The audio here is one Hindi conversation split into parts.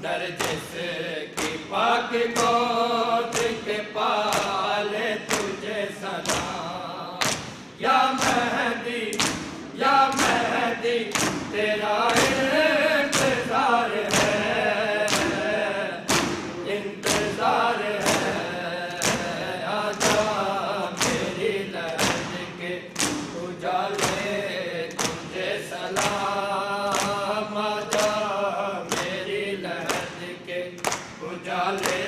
नरगिस की पाक गोद के पाले तुझे सलाम। या मेहदी तेरा इंतजार है, इंतजार है। आजा मेरी लहद के उजाले तुझे सलाम। आजा मेरी लहद के उजाले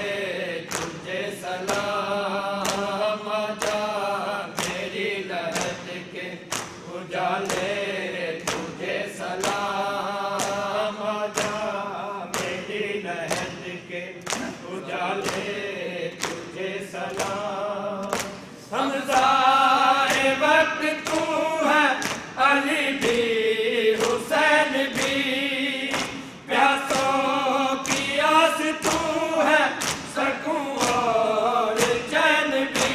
तुझे सलाम। आजा मेरी लहद के उजाले तुझे सलाम। आजा मेरी लहद के उजाले तुझे सलाम। हमज़ाए वक्त तू है, अली भी हुसैन भी, प्यासों की आस तू है, सकून और चैन भी।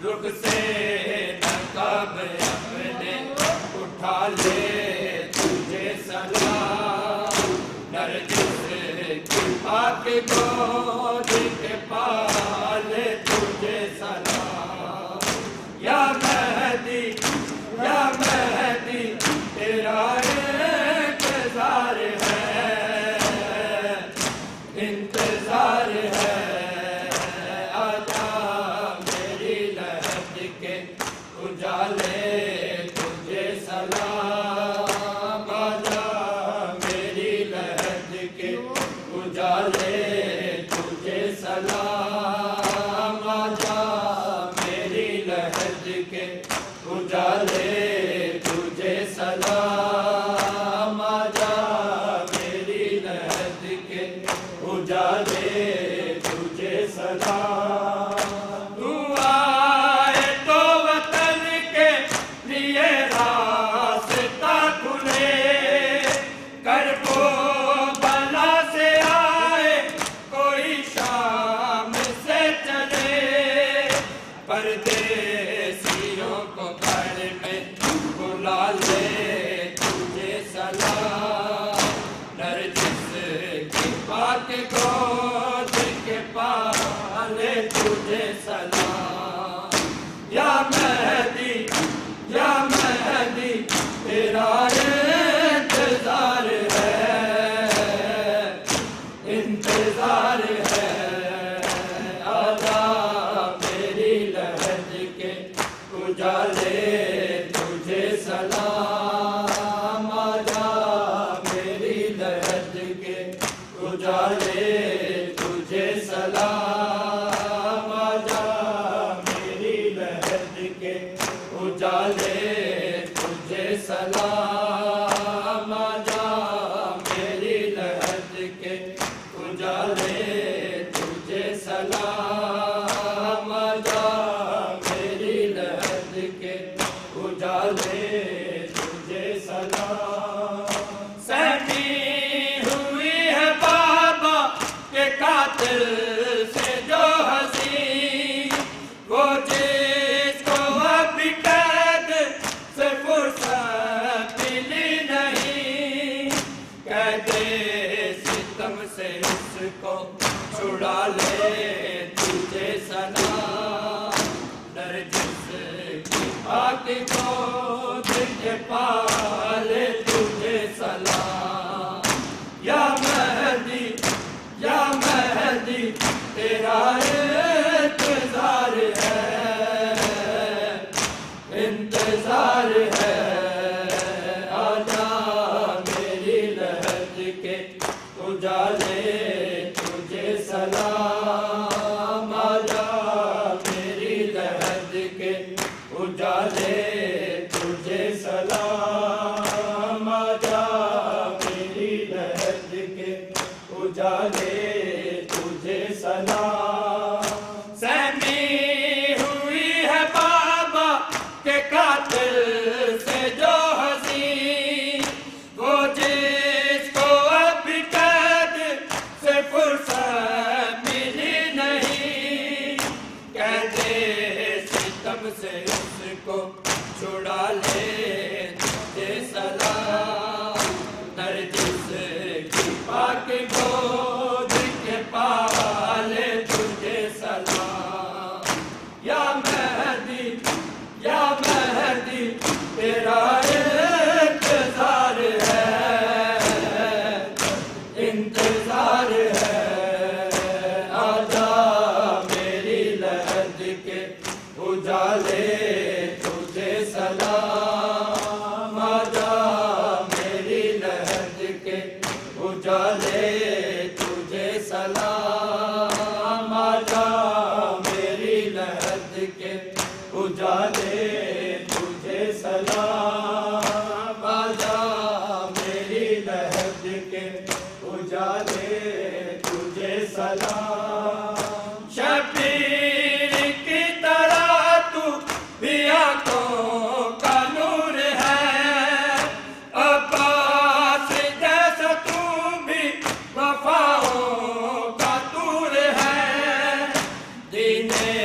रुख से नकाब अपने उठा ले तुझे सलाम। नरगिस की पाक गोद के पाले तुझे सलाम। या मेहदी तेरा इंतजार है, इंतजार है। आजा मेरी लहद के उजाले तुझे सलाम। आजा मेरी लहद के उजाले तुझे सलाम। आजा मेरी लहद के उजाले तुझे सलाम। आजा मेरी लहद के उजाले तुझे सलाम। तू आए तो वतन के लिए रास्ता खुले, करबो बला से आए कोई शाम से चले। परदेसियों को घर में बुला ले तुझे सलाम। नरगिस की पाक गोद के पाले तुझे सलाम। या मेहदी तेरा इंतजार है, इंतजार है। आजा मेरी लहद के उजाले तुझे सलाम। आजा मेरी लहद के उजाले तुझे सलाम। आजा मेरी लहद के उजाले तुझे सलाम। आजा मेरी लहद के उजाले तुझे सलाम। आजा मेरी लहद के उजाले तुझे सलाम। सहमी हुई है बाबा के कातिल से जो हंसी, वो जिसको अब कैद से फुर्सत मिली नहीं। कहते सितम से उसको छुड़ा ले तुझे सलाम। नरगिस की पाक गोद के पाले तुझे सलाम। या मेहदी तेरा इंतजार है, इंतजार है। आजा मेरी लहद के उजाले तुझे सलाम। आजा मेरी लहद के उजाले तुझे सलाम। आजा मेरी लहद के उजाले तुझे सलाम। सहमी हुई है बाबा के कातिल से जो हंसी, वो जिसको अब कैद से फुर्सत मिली नहीं। कहते सितम से उसको छुड़ा ले तुझे सलाम। नरगिस के गोद के पाले तुझे सलाम। या मेहदी तेरा इंतजार है, आजा मेरी लहद के उजाले तुझे सलाम। आजा मेरी लहद के उजाले तुझे सलाम। आजा मेरी लहद के उजाले तुझे सलाम। आजा मेरी लहद के उजाले तुझे सलाम। शबीर की तरह तू भी आंखों का नूर है, अब्बास जैसा तू भी वफाओं का तूर है। दीने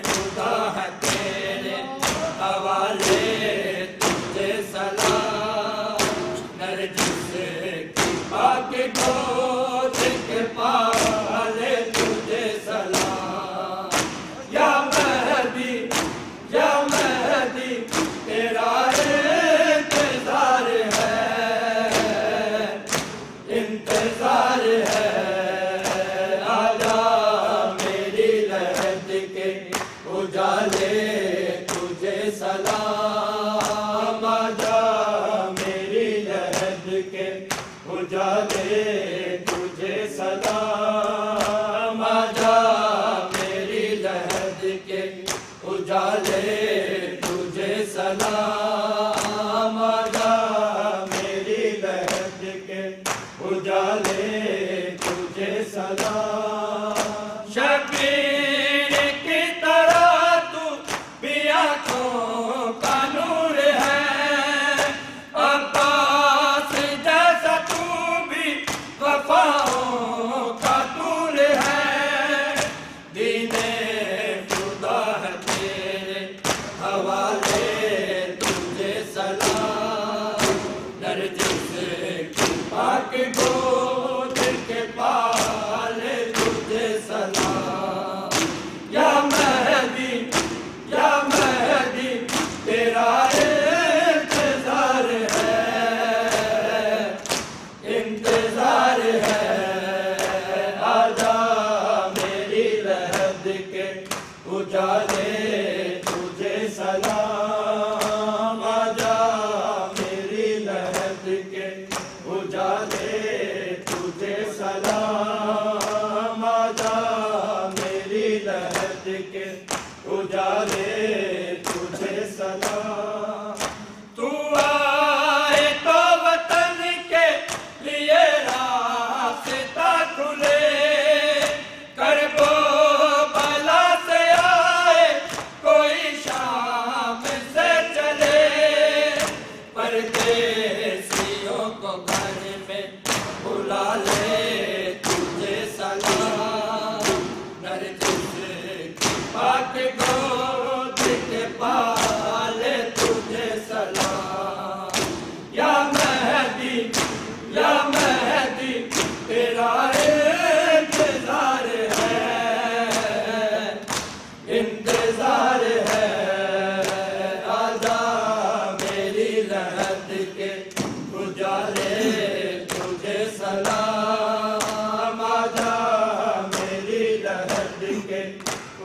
खुदा है तेरे हवाले तुझे सलाम। नरगिस की पाक गोद के पाले तुझे सलाम। या मेहदी तेरा इंतजार है, आजा मेरी लहद के उजाले तुझे सलाम। आजा मेरी लहद के उजाले तुझे सलाम। आजा मेरी लहद के उजाले तुझे सलाम। आजा मेरी लहद के उजाले तुझे सलाम। शबीर की तरह तू भी आंखों का नूर है, अब्बास जैसा तू भी वफाओं का तूर है। दीने खुदा है तेरे हवाले तुझे सलाम। नरगिस की पाक गोद के पाले तुझे सलाम। या मेहदी तेरा इंतजार है, आजा मेरी लहद के उजाले तुझे सलाम। आजा मेरी लहद के उजाले तुझे सलाम। आजा मेरी लहद के उजाले तुझे सलाम। तू आए तो वतन के लिए रास्ता खुले, करबो बला से आए कोई शाम से चले। परदेसियों को घर में बुला ले तुझे सलाम। नरगिस की पाक गोद के पाले तुझे सलाम। या मेहदी तेरा इंतजार है, आजा मेरी लहद के उजाले तुझे सलाम। आजा मेरी लहद के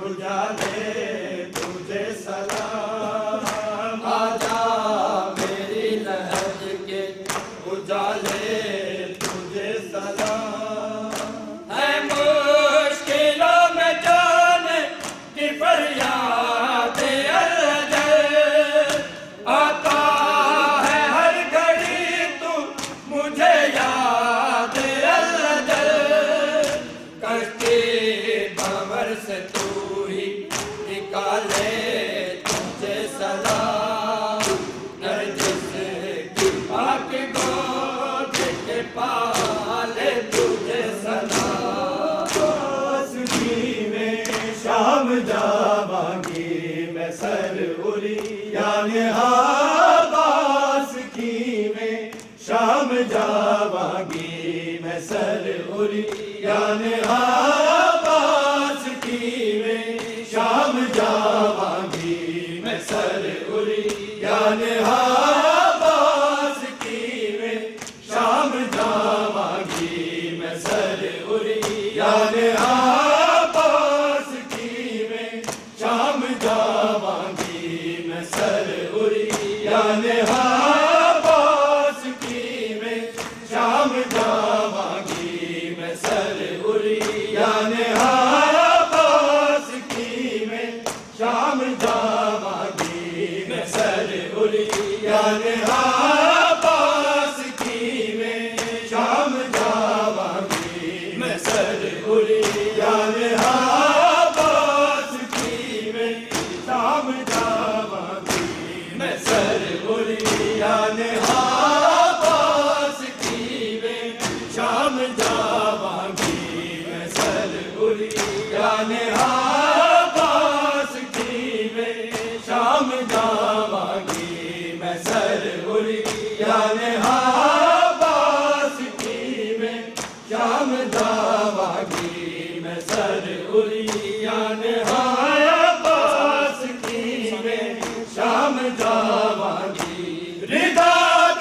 उजाले तुझे सलाम। आजा मेरी लहद के उजाले तुझे सलाम। है मुश्किलों में जान की फरियाद अल्लाह, आता है हर घड़ी तू मुझे याद मैं सर उरी याने आबास कीवें शाम जावांगी मैं सर उरी याने आबास कीवें शाम जावांगी मैं सर उरी याने आबास कीवें शाम जावांगी मैं सर उरी याने आबास कीवें शाम जावांगी मैं सर उरी याने आबास कीवें शाम जावांगी मैं सर उरी याने आबास कीवें शाम जावांगी मैं सर उरी याने आबास कीवें शाम जावांगी मैं सर उरी याने आबास कीवें शाम जावांगी मैं सर उरी याने आबास कीवें शाम जावांगी मैं सर उरी याने आबास कीवें शाम जावांगी मैं सर उरी याने आबास कीवें शाम जावांगी रिदा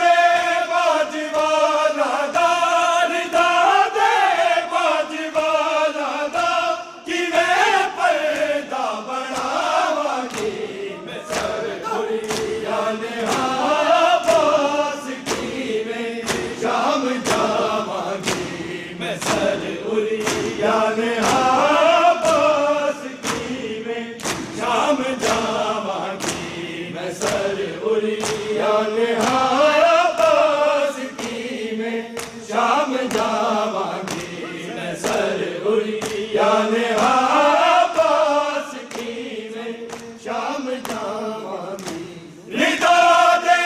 दे बाजवाला दा रिदा दे बाजवाला दा किवें पर्दा बनावांगी मैं सर उरी याने आबास कीवें शाम जावांगी मैं सर उरी याने आबास कीवें शाम जावांगी मैं सर उरी याने आबास कीवें शाम जावांगी मैं सर उरी याने आबास कीवें शाम जावांगी रिदा दे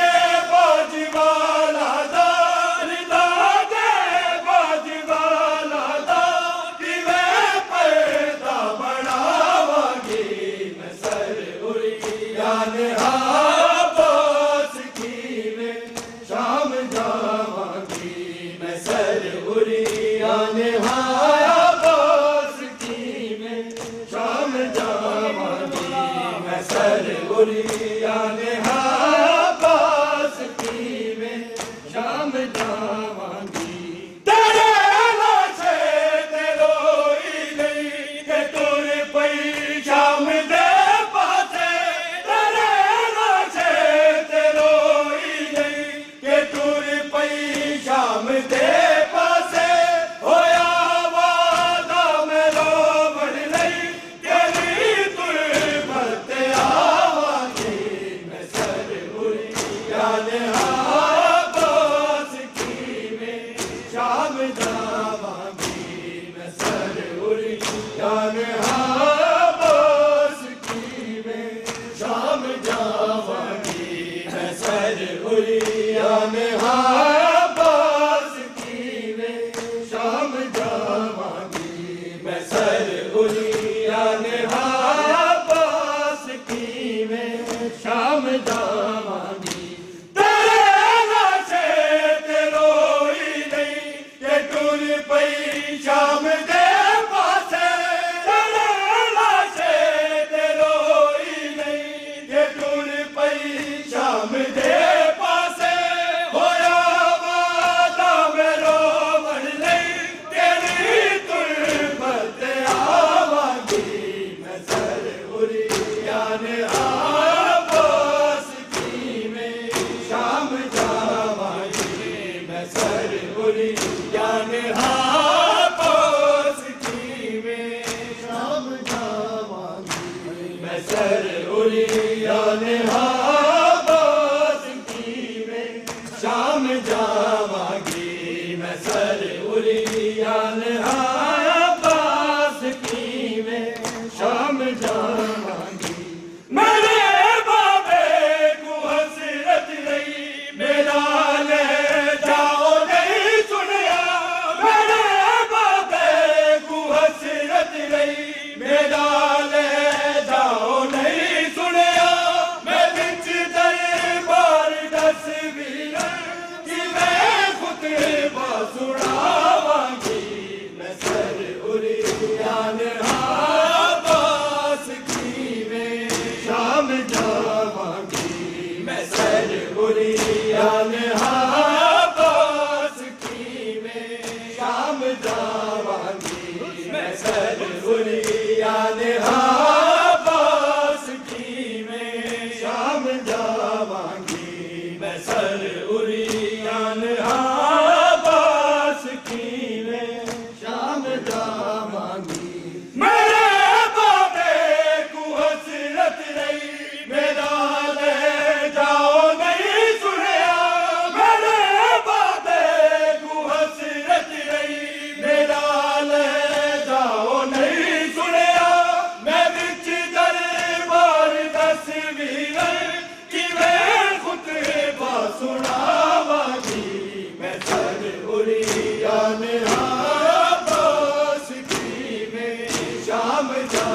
बाजवाला दा रिदा दे बाजवाला दा किवें पर्दा बनावांगी मैं सर उरी याने आबास कीवें शाम जावांगी मैं सर उरी याने आबास कीवें शाम जावांगी मैं सर उरी याने आबास कीवें शाम जावांगी तेरे लाशे ते रोई गई के तुर पई शाम दे पासे तेरे लाशे ते रोई गई के तुर पई शाम दे पासे होया वादा मैं रोवण लई तेरी तुर भरते आवांगी मैं सर उरी याने आबास कीवें शाम जावांगी मैं सर उरी याने आबास कीवें शाम जावांगी मैं सर उरी याने आबास कीवें शाम जावांगी मैं सर उरी याने आबास कीवें शाम जावांगी तेरे लाशे ते रोई गई के टुर पई शाम दे पासे तेरे लाशे ते रोई गई के टुर पई शाम दे पासे होया वादा मैं रोवण लई तेरी तुर भरते आवांगी मैं सर उरी याने आबास कीवें शाम जावांगी मैं सर उरी याने आबास कीवें शाम जावांगी मैं सर उरी याने आबास कीवें शाम जावांगी मैं सर उरी याने आबास कीवें शाम जावांगी मेरे बाबे को हसरत रही मेरा ले जाओ नहीं सुनिया मेरे बाबे को हसरत रही मेरा ले जाओ नहीं सुनिया मैं बिच दरबार दस वीर कि मैं खुद सुनावा ਸ਼ਾਮ ਜਾਵਾਂਗੀ ਮੈਂ ਸਰੂਰੀਆਂ ਨਿਹਾਬਾਸ ਕੀਵੇਂ ਸ਼ਾਮ ਜਾਵਾਂਗੀ ਮੈਂ ਸਰੂਰੀਆਂ ਨਿਹਾਬਾਸ ਕੀਵੇਂ ਸ਼ਾਮ ਜਾਵਾਂਗੀ ਮੇਰੇ ਬਾਬੇ ਕੋ ਹਸਰਤ ਰਹੀ ਮੇਰਾ ਲੈ ਜਾਓ ਨਹੀਂ ਸੁਣਿਆ ਮੇਰੇ ਬਾਬੇ ਕੋ ਹਸਰਤ ਰਹੀ ਮੇਰਾ ਲੈ ਜਾਓ ਨਹੀਂ ਸੁਣਿਆ ਮੈਂ ਵਿੱਚ ਦਰਬਾਰ ਤਸਵੀਰਾਂ ਕਿਵੇਂ ਖੁਤਬਾ ਸੁਣਾਵਾਂਗੀ ਮੈਂ ਸਰੂਰੀਆਂ ਨਿਹਾਬਾਸ ਕੀਵੇਂ ਸ਼ਾਮ ਜਾ